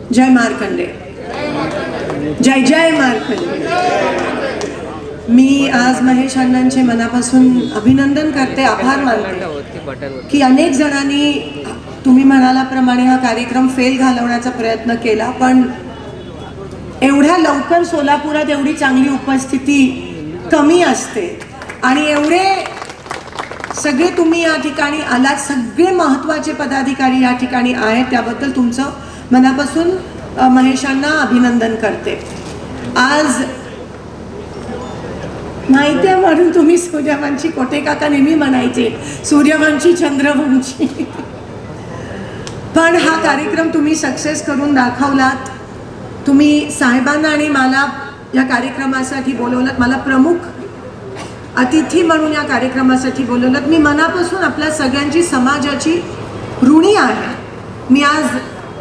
जय मार्कंडे, जय जय मार्कंडे। मी आज महेश अण्णांचे मनापासून अभिनंदन करते, आभार मानते की अनेक जणांनी तुम्ही म्हणाल्याप्रमाणे हा कार्यक्रम फेल घालवण्याचा प्रयत्न केला, पण एवढ्या लवकर सोलापुरात एवढी चांगली उपस्थिती कमी असते आणि एवढे सगळे तुम्ही या ठिकाणी आलात, सगळे महत्त्वाचे पदाधिकारी या ठिकाणी आहेत, त्याबद्दल तुमचं मनापासून महेशांना अभिनंदन करते। आज माहिती आहे म्हणून तुम्ही सूर्यवंशी, कोटे काका नेहमी म्हणायचे सूर्यवंशी चंद्रवंशी, पण हा कार्यक्रम तुम्ही सक्सेस करून दाखवलात। तुम्ही साहेबांना आणि मला या कार्यक्रमासाठी बोलवलात, मला प्रमुख अतिथी म्हणून या कार्यक्रमासाठी बोलवलात। मी मनापासून आपल्या सगळ्यांची समाजाची ऋणी आहे। मी आज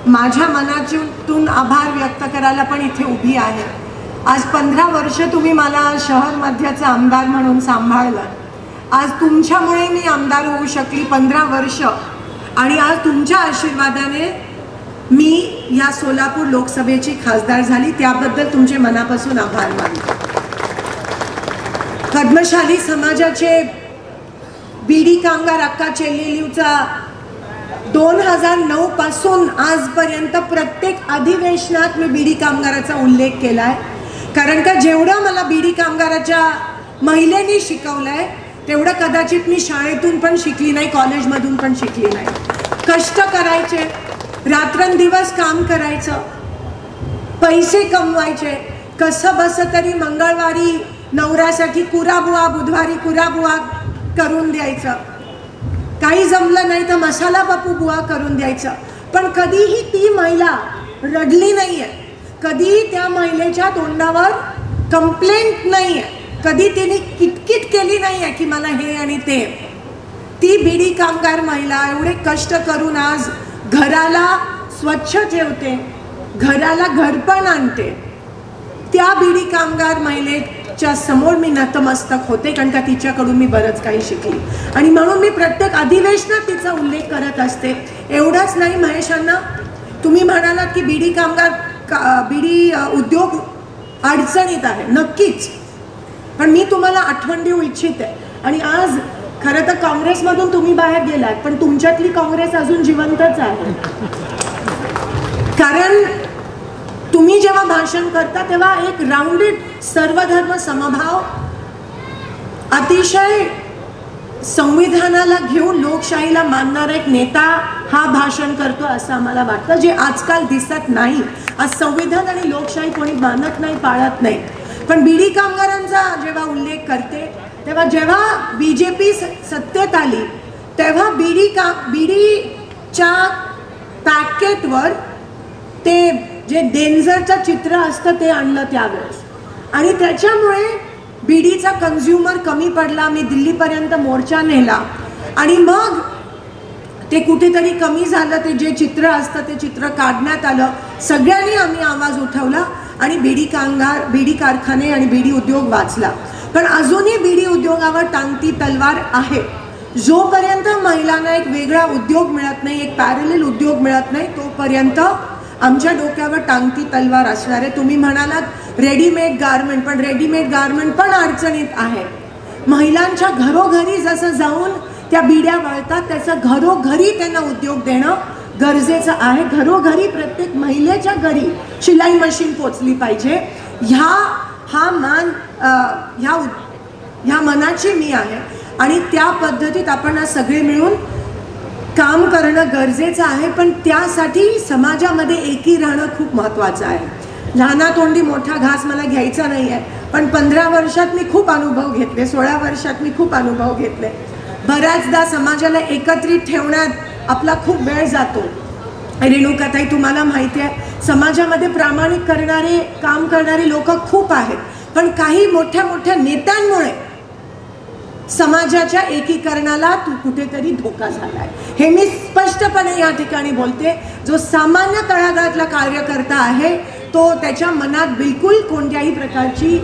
माझ्या मनातून आभार व्यक्त करायला पण इथे उभी आहे। आज 15 वर्ष तुम्ही मला शहर मध्याचा आमदार म्हणून सांभाळलं, आज तुमच्यामुळे मी आमदार होऊ शकली 15 वर्ष, आणि आज तुमच्या आशीर्वादाने मी या सोलापूर लोकसभेची खासदार झाली, त्याबद्दल तुमचे मनापासून आभार मानते। पद्मशाली समाजाचे बीडी कामगार अक्का चेल्लेलीचा 2009 पासून आजपर्यंत प्रत्येक अधिवेशनात मी बीडी कामगाराचा उल्लेख केलाय, कारण का जेवढं मला बीडी कामगाराच्या महिलेनी शिकवलंय तेवढं कदाचित मी शाळेतून पण शिकली नाही, कॉलेजमधून पण शिकली नाही। कष्ट करायचे, रात्रंदिवस काम करायचं, पैसे कमवायचे, कसं बस तरी मंगळवारी नवऱ्यासाठी कुराबुवा, बुधवारी कुराबुवा करून द्यायचं, काही जमलं नाही तर मसाला बापू बुवा करून द्यायचं, पण कधीही ती महिला रडली नाहीये, कधीही त्या महिलेच्या तोंडावर कंप्लेंट नाहीये, कधी तिने किटकिट केली नाहीये की मला हे आणि ते। ती बीडी कामगार महिला एवढे कष्ट करून आज घराला स्वच्छ ठेवते, घराला घरपण आणते। त्या बीडी कामगार महिलेच्या समोर मी नतमस्तक होते, कारण का तिच्याकडून मी बरंच काही शिकली, आणि म्हणून मी प्रत्येक अधिवेशनात तिचा उल्लेख करत असते। एवढंच नाही महेशांना, तुम्ही म्हणालात की बीडी बीडी उद्योग अडचणीत आहे, नक्कीच, पण मी तुम्हाला आठवण देऊ इच्छिते। आणि आज खरं तर काँग्रेसमधून तुम्ही बाहेर गेलात, पण तुमच्यातली काँग्रेस अजून जिवंतच आहे, कारण तुम्ही जेव्हा भाषण करता तेव्हा एक राउंडेड सर्वधर्म समभाव, अतिशय संविधानाला घेऊन लोकशाहीला मानणारा एक नेता हा भाषण करतो असं आम्हाला वाटतं, जे आजकाल दिसत नाही। आज संविधान आणि लोकशाही कोणी मानत नाही, पाळत नाही, पण बीडी कामगारांचा जेव्हा उल्लेख करते तेव्हा जेव्हा बीजेपी सत्तेत आली तेव्हा बीडीच्या पॅकेटवर ते जे डेंजरचं चित्र असतं ते आणलं त्यावेळेस, आणि त्याच्यामुळे बीडीचा कंझ्युमर कमी पडला। मी दिल्लीपर्यंत मोर्चा नेला आणि मग ते कुठेतरी कमी झालं, ते जे चित्र असतं ते चित्र काढण्यात आलं, सगळ्यांनी आम्ही आवाज उठवला आणि बीडी कारखाने आणि बीडी उद्योग वाचला। पण अजूनही बीडी उद्योगावर टांगती तलवार आहे। जोपर्यंत महिलांना एक वेगळा उद्योग मिळत नाही, एक पॅरलल उद्योग मिळत नाही, तोपर्यंत आमच्या डोक्यावर टांगती तलवार असणार आहे। तुम्ही म्हणालात रेडीमेड गारमेंट, पण रेडीमेड गारमेंट पण अडचणीत आहे। महिलांच्या घरोघरी जसं जाऊन त्या बीड्या वळतात, त्याचं घरोघरी त्यांना उद्योग देणं गरजेचं आहे। घरोघरी प्रत्येक महिलेच्या घरी शिलाई मशीन पोचली पाहिजे, ह्या मनाची मी आहे, आणि त्या पद्धतीत आपण सगळे मिळून काम करणं गरजेचं आहे। पण त्यासाठी समाजामध्ये एकी राहणं खूप महत्त्वाचं आहे। लहाना तोंडी मोठा घास मला घ्यायचा नाही आहे, पण 15 वर्षात मी खूप अनुभव घेतले, 16 वर्षात मी खूप अनुभव घेतले। बऱ्याचदा समाजाला एकत्रित ठेवण्यात आपला खूप वेळ जातो। रेणुकाताई, तुम्हाला माहिती आहे समाजामध्ये प्रामाणिक काम करणारे लोक खूप आहेत, पण काही मोठ्या मोठ्या नेत्यांमुळे समाजाच्या एकीकरणाला कुठेतरी धोका झालाय, हे मी स्पष्टपणे या ठिकाणी बोलते। जो सामान्य तळागाळातला कार्यकर्ता आहे तो त्याच्या मनात बिलकुल कोणत्याही प्रकारची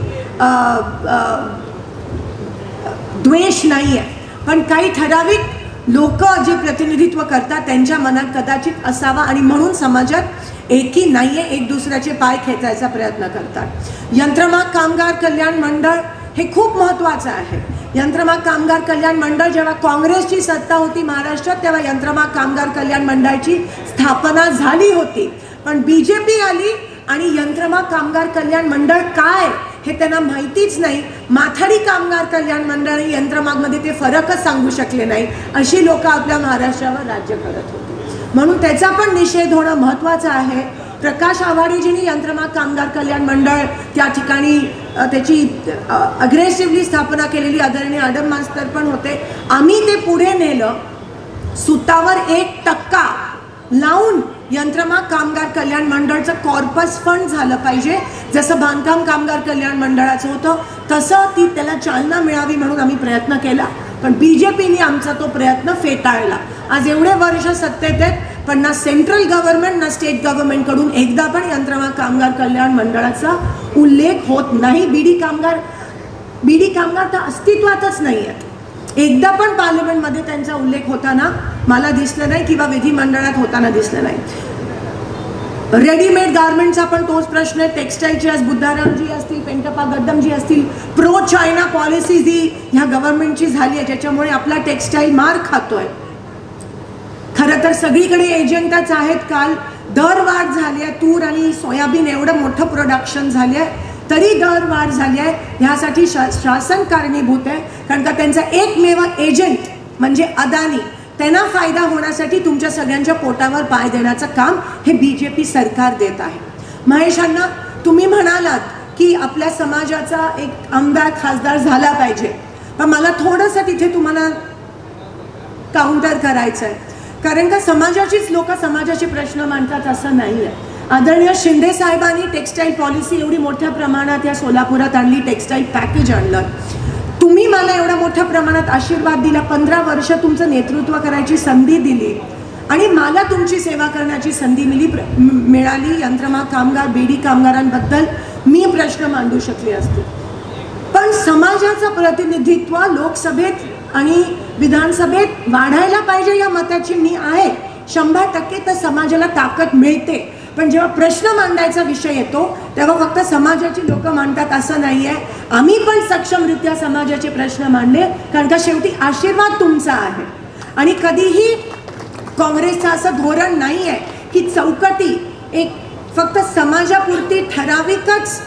द्वेष नाही आहे, पण काही ठराविक लोक जे प्रतिनिधित्व करतात त्यांच्या मनात कदाचित असावा, आणि म्हणून समाजात एकी नाहीये, एक दुसऱ्याचे पाय खेचायचा प्रयत्न करतात. यंत्रमाग कामगार कल्याण मंडळ हे खूप महत्त्वाचं आहे. यंत्रमाग कामगार कल्याण मंडळ जेव्हा काँग्रेसची सत्ता होती महाराष्ट्रात तेव्हा यंत्रमाग कामगार कल्याण मंडळाची स्थापना झाली होती. पण BJP आली आणि यंत्रमाग कामगार कल्याण मंडळ काय हे त्यांना माहितीच नाही. माथाडी कामगार कल्याण मंडळ आणि यंत्रमागमध्ये ते फरकच सांगू शकले नाही. अशी लोक आपल्या महाराष्ट्रावर राज्य करत होती. म्हणून त्याचा पण निषेध होणं महत्त्वाचं आहे. प्रकाश आव्हाडेजींनी यंत्रमाग कामगार कल्याण मंडळ त्या ठिकाणी त्याची अग्रेसिव्हली स्थापना केलेली आदरणीय आडम मास्तर पण होते. आम्ही ते पुढे नेलं. सुतावर 1% लावून यंत्रमाग कामगार कल्याण मंडळचं कॉर्पस फंड झालं पाहिजे. जसं बांधकाम कामगार कल्याण मंडळाचं होतं तसं त्याला चालना मिळावी म्हणून आम्ही प्रयत्न केला. पण BJPने आमचा तो प्रयत्न फेटाळला. आज एवढे वर्ष सत्तेत आहेत पण ना सेंट्रल गव्हर्नमेंट ना स्टेट गव्हर्नमेंटकडून एकदा पण यंत्रमाग कामगार कल्याण मंडळाचा उल्लेख होत नाही. बीडी कामगार तर अस्तित्वातच नाही आहेत. एकदा पण पार्लमेंटमध्ये त्यांचा उल्लेख होताना मला दिसलं नाही किंवा विधिमंडळात होताना दिसलं नाही. रेडीमेड गार्मेंटचा पण तोच प्रश्न आहे. टेक्स्टाईलची आज बुद्धारामजी असतील, पेंटप्पा गड्डमजी असतील, प्रो चायना पॉलिसी जी ह्या गव्हर्नमेंटची झाली आहे ज्याच्यामुळे आपला टेक्स्टाईल मार खातोय. खरं तर सगळीकडे एजंटच आहेत. काल दरवाढ झाली आहे. तूर आणि सोयाबीन एवढं मोठं प्रोडक्शन झाले आहे तरी दरवाढ झाली आहे. ह्यासाठी शासन कारणीभूत आहे. कारण का त्यांचा एकमेव एजंट म्हणजे अदानी त्यांना फायदा होण्यासाठी तुमच्या सगळ्यांच्या पोटावर पाय देण्याचं काम हे BJP सरकार देत आहे. महेशांना तुम्ही म्हणालात की आपल्या समाजाचा एक आमदार खासदार झाला पाहिजे. पण मला थोडंसं तिथे तुम्हाला काउंटर करायचं आहे. कारण का समाजाचीच लोक समाजाचे प्रश्न मांडतात असं नाही आहे. आदरणीय शिंदे साहेबांनी टेक्स्टाईल पॉलिसी एवढी मोठ्या प्रमाणात या सोलापुरात आणली. टेक्स्टाईल पॅकेज आणलं. तुम्ही मला एवढ्या मोठ्या प्रमाणात आशीर्वाद दिला. 15 वर्ष तुमचं नेतृत्व करायची संधी दिली आणि मला तुमची सेवा करण्याची संधी मिळाली. यंत्रमाग कामगार बीडी कामगारांबद्दल मी प्रश्न मांडू शकले असते. पण समाजाचं प्रतिनिधित्व लोकसभेत आणि विधानसभेत वाढायला पाहिजे या मताची मी आहे. 100% तर समाजाला ताकद मिळते. पण जेव्हा प्रश्न मांडायचा विषय येतो तेव्हा फक्त समाजाची लोक मांडतात असं नाही आहे. आम्ही पण सक्षमरित्या समाजाचे प्रश्न मांडले कारण का शेवटी आशीर्वाद तुमचा आहे. आणि कधीही काँग्रेसचं असं धोरण नाही आहे की चौकटी एक फक्त समाजापुरती ठराविकच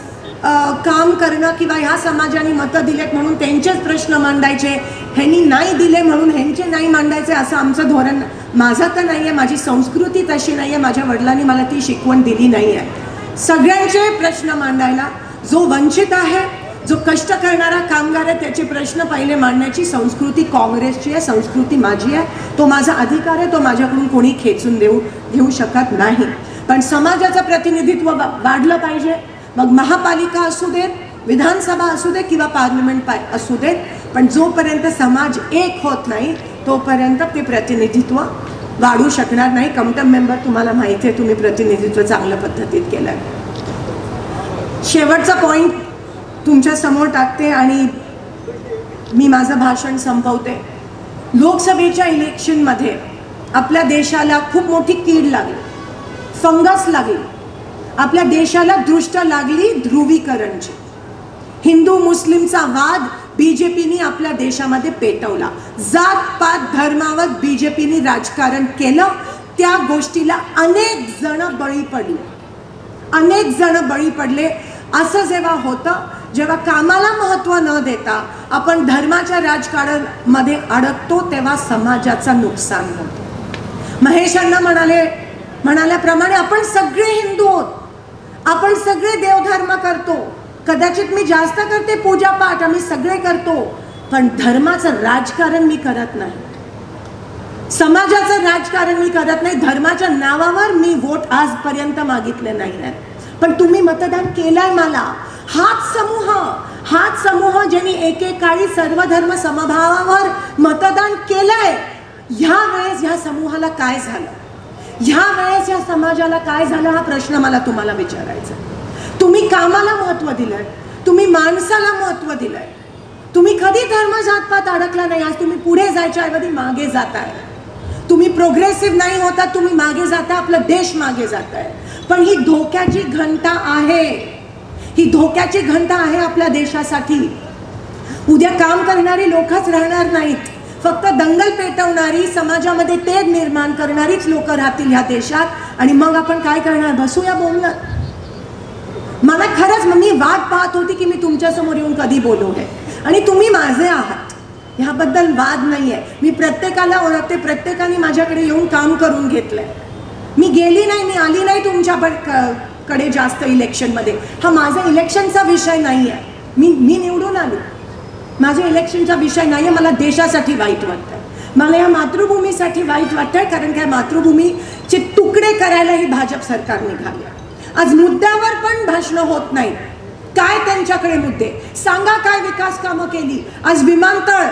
काम करणं किंवा ह्या समाजाने मतं दिलेत म्हणून त्यांचेच प्रश्न मांडायचे, ह्यांनी नाही दिले म्हणून ह्यांचे नाही मांडायचे असं आमचं धोरण माझं तर नाही आहे. माझी संस्कृती तशी नाही आहे. माझ्या वडिलांनी मला ती शिकवण दिली नाही आहे. सगळ्यांचे प्रश्न मांडायला जो वंचित आहे, जो कष्ट करणारा कामगार आहे त्याचे प्रश्न पहिले मांडण्याची संस्कृती काँग्रेसची आहे, संस्कृती माझी आहे. तो माझा अधिकार आहे. तो माझ्याकडून कोणी खेचून घेऊ शकत नाही. पण समाजाचं प्रतिनिधित्व वाढलं पाहिजे. मग महापालिका असू देत, विधानसभा असू दे किंवा पार्लमेंट असू देत. पण जोपर्यंत समाज एक होत नाही तोपर्यंत ते प्रतिनिधित्व वाढू शकणार नाही. कमटम मेंबर तुम्हाला माहिती आहे तुम्ही प्रतिनिधित्व चांगल्या पद्धतीत केलं आहे. शेवटचा पॉईंट तुमच्या समोर टाकते आणि मी माझं भाषण संपवते. लोकसभेच्या इलेक्शनमध्ये आपल्या देशाला खूप मोठी कीड लागली, फंगस लागली. आपल्या देशाला दृष्ट लागली ध्रुवीकरणची. हिंदू मुस्लिमचा वाद BJPने आपल्या देशामध्ये पेटवला. जात पात धर्मावर BJPने राजकारण केलं. त्या गोष्टीला अनेक जण बळी पडले. असं जेव्हा होतं, जेव्हा कामाला महत्त्व न देता आपण धर्माच्या राजकारणामध्ये अडकतो तेव्हा समाजाचं नुकसान होतं. महेशांना म्हणाल्याप्रमाणे आपण सगळे हिंदू आहोत. आपण सगळे देवधर्म करतो. कदाचित मी जास्त करते पूजापाठ, आम्ही सगळे करतो. पण धर्माचं राजकारण मी करत नाही. समाजाचं राजकारण मी करत नाही. धर्माच्या नावावर मी वोट आजपर्यंत मागितले नाही आहेत. पण तुम्ही मतदान केलंय मला. हाच समूह ज्यांनी एकेकाळी सर्व धर्म समभावावर मतदान केलंय, ह्या वेळेस ह्या समूहाला काय झालं, ह्या वेळेस या समाजाला काय झालं हा प्रश्न मला तुम्हाला विचारायचा. तुम्ही कामाला महत्त्व दिलंय, तुम्ही माणसाला महत्त्व दिलंय. तुम्ही कधी धर्म जातपात अडकला नाही. आज तुम्ही पुढे जायच्या ऐवजी मागे जाताय. तुम्ही प्रोग्रेसिव्ह नाही होता, तुम्ही मागे जाताय. आपला देश मागे जाताय. पण ही धोक्याची घंटा आहे, ही धोक्याची घंटा आहे आपल्या देशासाठी. उद्या काम करणारी लोकच राहणार नाहीत, फक्त दंगल पेटवणारी, समाजामध्ये तेढ निर्माण करणारीच लोक राहतील ह्या देशात. आणि मग आपण काय करणार? बसूया बोलणं. मला खरंच मी वाट पाहत होती की मी तुमच्या समोर येऊन कधी बोलवले, आणि तुम्ही माझे आहात, ह्याबद्दल वाद नाही आहे. मी प्रत्येकाला ओळखते, प्रत्येकाने माझ्याकडे येऊन काम करून घेतलंय. मी गेली नाही, मी आली नाही तुमच्याकडे जास्त इलेक्शनमध्ये. हा माझा इलेक्शनचा विषय नाही आहे. मी निवडून आली, माझ्या इलेक्शनचा विषय नाही आहे. मला देशासाठी वाईट वाटतं, मला या मातृभूमीसाठी वाईट वाटतंय, कारण काय मातृभूमीचे तुकडे करायला ही भाजप सरकार निघाले. आज मुद्द्यावर पण भाषणं होत नाही. काय त्यांच्याकडे मुद्दे सांगा, काय विकास कामं केली? आज विमानतळ,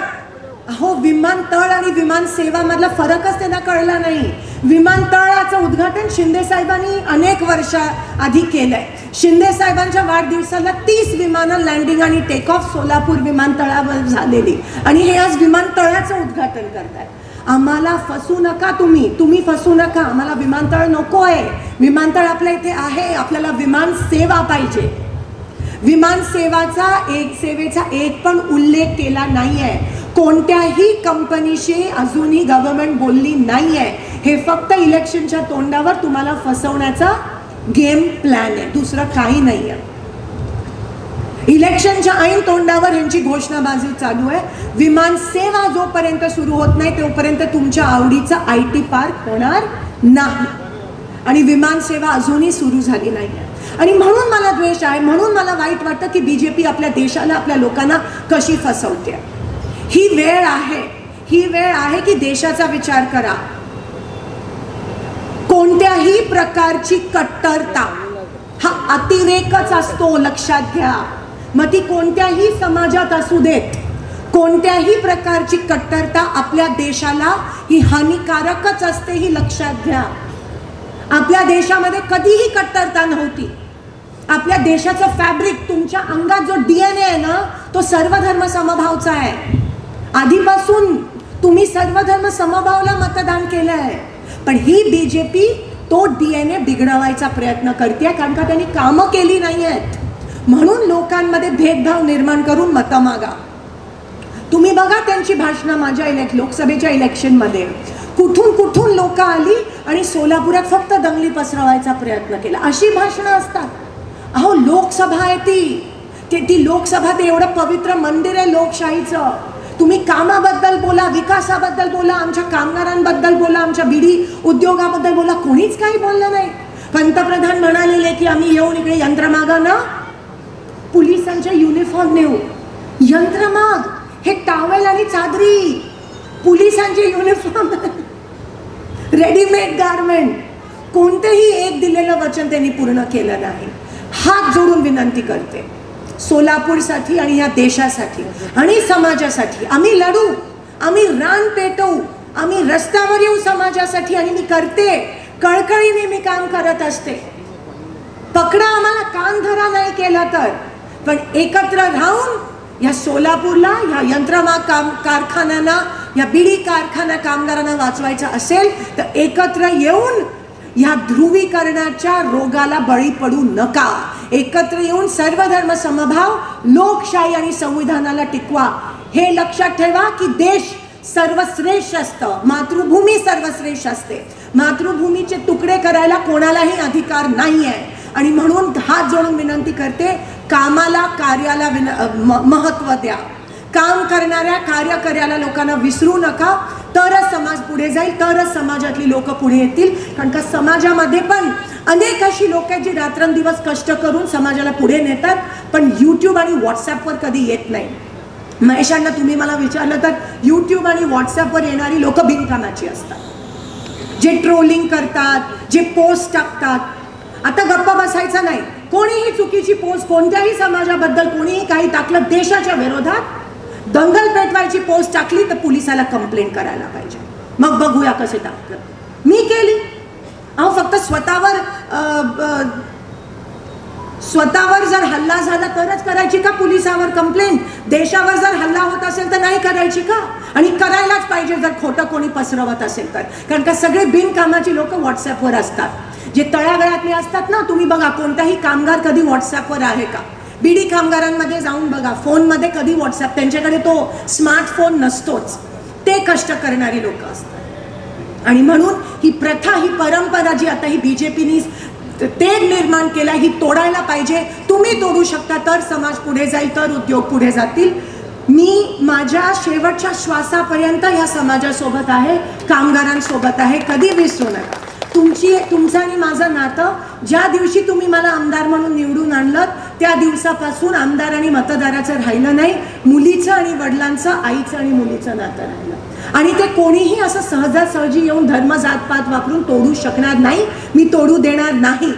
अहो विमानतळ आणि विमान सेवा मधला फरकच त्यांना कळला नाही. विमानतळाचं उद्घाटन शिंदे साहेबांनी अनेक वर्षा आधी केलंय. शिंदे साहेबांच्या वाढदिवसाला 30 विमानं लँडिंग आणि टेक ऑफ सोलापूर विमानतळावर झालेली, आणि हे आज विमानतळाचं उद्घाटन करताय. आम्हाला फसू नका, तुम्ही फसू नका. आम्हाला विमानतळ नको आहे. विमानतळ आपल्या इथे आहे, आपल्याला विमान सेवा पाहिजे. विमान सेवेचा एक पण उल्लेख केला नाहीये. कोणत्याही कंपनीशी अजूनही गव्हर्नमेंट बोलली नाहीये. हे फक्त इलेक्शनच्या तोंडावर तुम्हाला फसवण्याचा गेम प्लॅन आहे, दुसरं काही नाहीये. इलेक्शनच्या ऐन तोंडावर यांची घोषणाबाजी चालू आहे. विमान सेवा जोपर्यंत सुरू होत नाही तोपर्यंत तुमच्या आवडीचा IT पार्क होणार नाही, आणि विमान सेवा अजूनही सुरू झाली नाही. आणि म्हणून मला द्वेष आहे, म्हणून मला वाईट वाटतं की BJP आपल्या देशाला, आपल्या लोकांना कशी फसवते. ही वेळ आहे की देशाचा विचार करा. कोणत्याही प्रकारची कट्टरता हा अतिरेकच असतो, लक्षात घ्या. मग ती कोणत्याही समाजात असू देत, कोणत्याही प्रकारची कट्टरता आपल्या देशाला ही हानिकारकच असते, ही लक्षात घ्या. आपल्या देशामध्ये कधीही कट्टरता नव्हती. आपल्या देशाचं फॅब्रिक, तुमच्या अंगात जो DNA आहे ना, तो सर्वधर्म समभावचा आहे. आधीपासून तुम्ही सर्वधर्म समभावला मतदान केलं आहे. पण ही BJP तो DNA बिघडवायचा प्रयत्न करते, कारण का त्यांनी कामं केली नाही आहेत. म्हणून लोकांमध्ये भेदभाव निर्माण करून मतं मागा. तुम्ही बघा त्यांची भाषणं माझ्या लोकसभेच्या इलेक्शनमध्ये कुठून लोक आली आणि सोलापुरात फक्त दंगली पसरवायचा प्रयत्न केला. अशी भाषणं असतात. अहो लोकसभा आहे ती लोकसभा, ते एवढं पवित्र मंदिर आहे लोकशाहीचं. तुम्ही कामाबद्दल बोला, विकासाबद्दल बोला, आमच्या कामगारांबद्दल बोला, आमच्या बीडी उद्योगाबद्दल बोला, कोणीच काही बोललं नाही. पंतप्रधान म्हणालेले की आम्ही येऊन इकडे यंत्रमागा ना पोलिसांच्या युनिफॉर्म नेऊ. यंत्रमाग हे टॉवेल आणि चादरी, पोलिसांचे युनिफॉर्म, रेडीमेड गारमेंट. कोणतेही एक दिलेलं वचन त्यांनी पूर्ण केलं नाही. हात जोडून विनंती करते सोलापूरसाठी आणि या देशासाठी आणि समाजासाठी. आम्ही लढू, आम्ही रान पेटवू, आम्ही रस्त्यावर येऊ समाजासाठी. आणि मी करते, कळकळीने मी काम करत असते. पकडा आम्हाला, कान धरा नाही केला तर, पण एकत्र राहून या सोलापूरला, या यंत्रमाग कारखान्यांना, या बीडी कारखाना कामगारांना वाचवायचं असेल तर एकत्र येऊन या ध्रुवीकरणाच्या रोगाला बळी पडू नका. एकत्र येऊन सर्वधर्म समभाव, लोकशाही आणि संविधानाला टिकवा. हे लक्षात ठेवा की देश सर्वश्रेष्ठ असतं, मातृभूमी सर्वश्रेष्ठ असते. मातृभूमीचे तुकडे करायला कोणालाही अधिकार नाही आहे. आणि म्हणून हात जोडून विनंती करते, कामाला, कार्याला महत्त्व द्या. काम करणाऱ्या, कार्य करायला लोकांना विसरू नका. तरच समाज पुढे जाईल, तरच समाजातली लोक पुढे येतील. कारण का समाजामध्ये पण अनेक अशी लोक आहेत जी रात्रंदिवस कष्ट करून समाजाला पुढे नेतात, पण YouTube आणि WhatsAppवर कधी येत नाही. महेशांना तुम्ही मला विचारलं तर YouTube आणि WhatsAppवर येणारी लोक बिनकामाची असतात, जे ट्रोलिंग करतात, जे पोस्ट टाकतात. आता गप्पा बसायचा नाही. कोणीही चुकीची पोस्ट कोणत्याही समाजाबद्दल कोणीही काही टाकलं, देशाच्या विरोधात दंगल पेटवायची पोस्ट टाकली तर पोलिसाला कंप्लेंट करायला पाहिजे. मग बघूया कसे टाकलं. मी केली. अहो फक्त स्वतःवर जर हल्ला झाला तरच करायची का पोलिसावर कंप्लेंट? देशावर जर हल्ला होत असेल तर नाही करायची का? आणि करायलाच पाहिजे जर खोटं कोणी पसरवत असेल तर. कारण का सगळे बिनकामाची लोक व्हॉट्सअपवर असतात. जे तळागाळातले असतात ना, तुम्ही बघा कोणताही कामगार कधी व्हॉट्सअपवर आहे का? बीडी कामगारांमध्ये जाऊन बघा, फोनमध्ये कधी व्हॉट्सअप, त्यांच्याकडे तो स्मार्टफोन नसतोच. ते कष्ट करणारी लोक असतात. आणि म्हणून ही प्रथा, ही परंपरा जी आता ही बीजेपीनी तेढ निर्माण केला, ही तोडायला पाहिजे. तुम्ही तोडू शकता तर समाज पुढे जाईल, तर उद्योग पुढे जातील. मी माझ्या शेवटच्या श्वासापर्यंत या समाजासोबत आहे, कामगारांसोबत आहे. कधी विसरू नका. तुमचं आणि माझं नातं, ज्या दिवशी तुम्ही मला आमदार म्हणून निवडून आणलं त्या दिवसापासून आमदार आणि मतदाराचं राहिलं नाही, मुलीचं आणि वडिलांचं, आईचं आणि मुलीचं नातं राहिलं. आणि ते कोणीही असं सहजासहजी येऊन धर्म जातपात वापरून तोडू शकणार नाही. मी तोडू देणार नाही.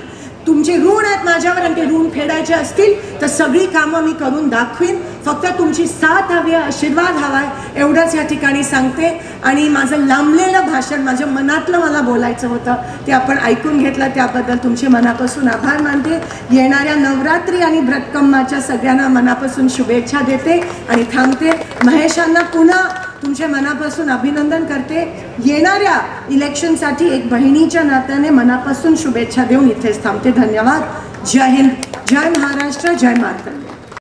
तुमचे ऋण आहेत माझ्यावर आणि ते ऋण फेडायचे असतील तर सगळी कामं मी करून दाखवीन. फक्त तुमची साथ हवी आहे, आशीर्वाद हवा आहे, एवढंच या ठिकाणी सांगते. आणि माझं लांबलेलं भाषण, माझ्या मनातलं मला बोलायचं होतं ते आपण ऐकून घेतलं, त्याबद्दल तुमचे मनापासून आभार मानते. येणाऱ्या नवरात्री आणि व्रतकम्माच्या सगळ्यांना मनापासून शुभेच्छा देते आणि थांबते. महेशांना पुन्हा तुमच्या मनापासून अभिनंदन करते. येणाऱ्या इलेक्शनसाठी एक बहिणीच्या नात्याने मनापासून शुभेच्छा देऊन इथेच थांबते. धन्यवाद. जय हिंद, जय महाराष्ट्र, जय मातरम.